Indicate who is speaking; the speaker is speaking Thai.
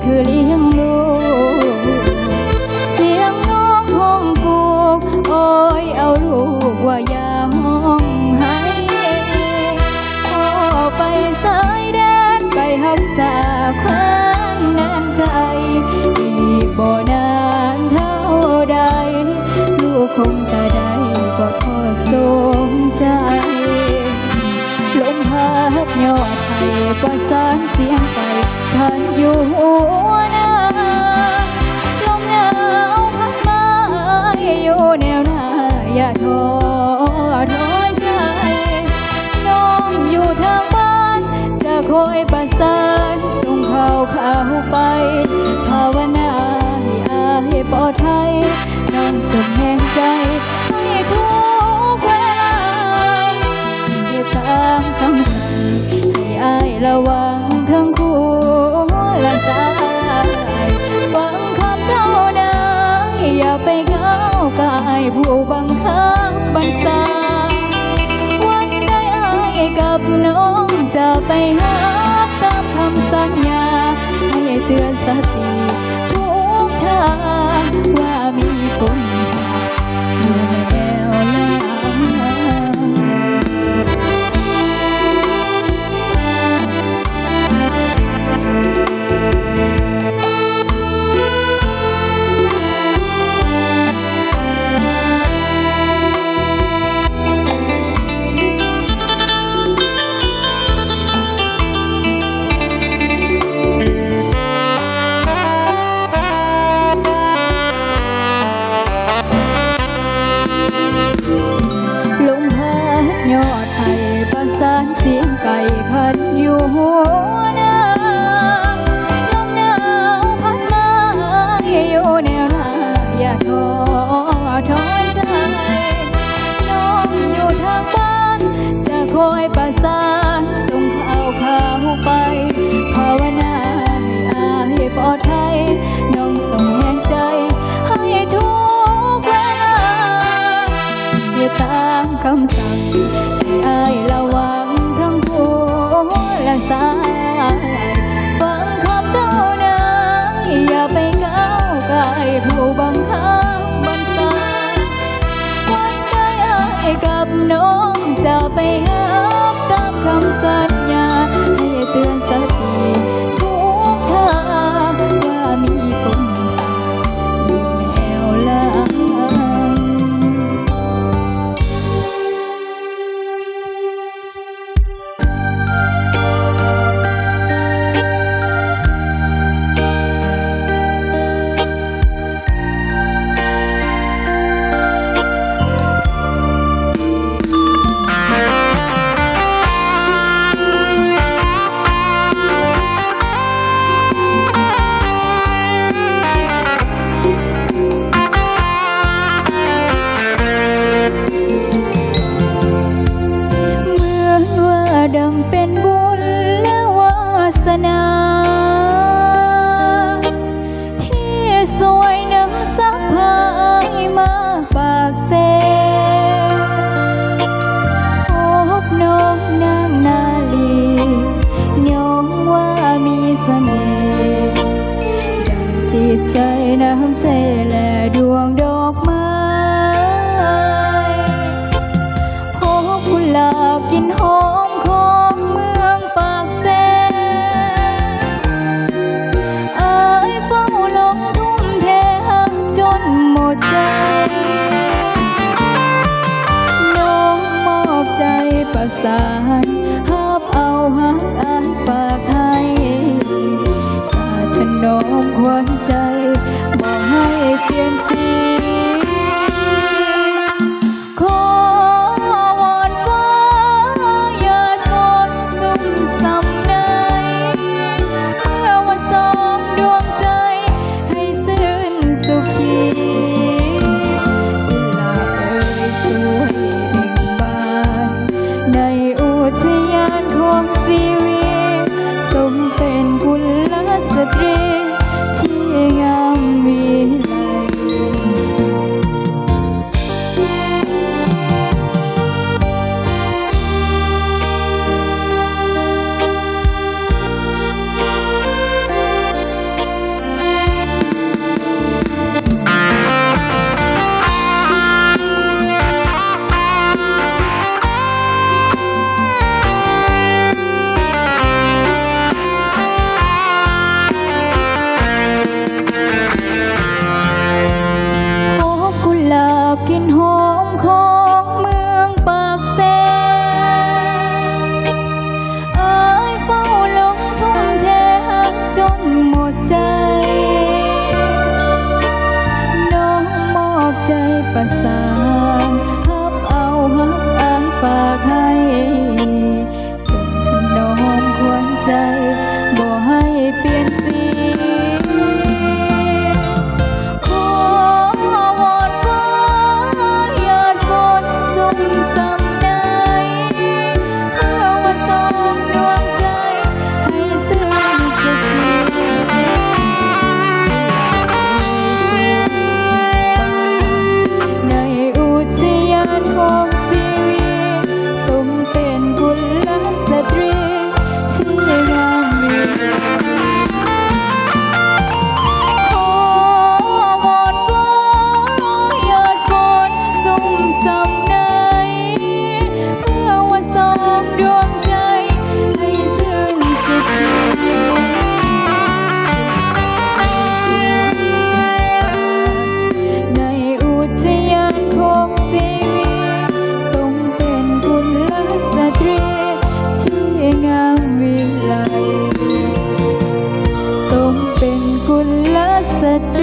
Speaker 1: คือเลี้ยงลูกเสียงน้องห้องกูกโอ้ยเอาลูกว่าอย่าห้องให้พ่อไปสายแดนไปรักษาความนานไกลอีกบ่นานเท่าใดลูกคงจะได้กอดพ่อสมใจลมพัดยอดไผ่ประสานเสียงไปพันอยู่หัวนาลมหนาวพัดมาอยู่แนวหน้าอย่าท้อร้อนใจน้องอยู่ทางบ้านจะคอยประสานส่งข่าวไปภาวนาให้อายปลอดภัยน้องส่งแห่งใจให้ทุกเวลาให้ตามคำสั่งให้อายระวังทั้งคู่และสายฟังคำเจ้านายอย่าไปก้าวกายผู้บังคับบัญชาวันใดอายกับน้องจะไปหาตามคำสัญญาให้เตือนสติทุกทางว่ามีคนอยู่แนวหลังยอดไผ่ประสานเสียงไก่ขันอยู่หัวนาลมหนาวพัดมาอยู่แนวหน้าอย่าท้อถอนใจน้องอยู่ทางบ้านจะคอยประสานส่งข่าวไปภาวนาให้อายปลอดภัยน้องส่งแห่งใจให้ทุกเวลาอย่าตามคำสั่งให้อายระวังทั้งหัวและสายฟังคำเจ้านายอย่าไปก้าวกายผู้บังคับบัญชาวันใดอายกับน้องจะไปหาตามคำสัญญาให้เตือนสติทุกทางว่ามีคนอยู่แนวหลังดังเป็นบุญและวาสนาที่สวยหนึ่งสักพายมาปากเซพบน้องนางนาลียองว่ามีเสน่ห์ดังจิตใจน้ำเสและดวงดอกไม้พบกุหลาบกินหอมของเมืองปากเซอายเฝ้าลงทุ่มเทหักจนหมดใจน้องมอบใจประสานหับเอาหักอายฝากให้จากถนอมควันใจบอกให้เปลี่ยนสีสมเป็นกุลสตรีที่งาม ดใจน้องมอบใจประสานฮับเอาฮักอายฝากให้จนถนอมควรใจบ่ให้เปลี่ยนสีขอวอนฟ้าอย่าฝนสุ่มซ้ำในเพื่อว่าสองดวงใจให้ซึ้งสักทีในอุทยานของชีวิตสมเป็นกุลสตรีที่งามมีขอวอนฟ้าอย่าฝนสุ่มซ้ำในเพื่อว่าสองดวงใจให้ซึ้งสักทีในอุทยานของชีวิตทรงเป็นกุลสตรีที่งามวิไลทรงเป็นกุลสตรี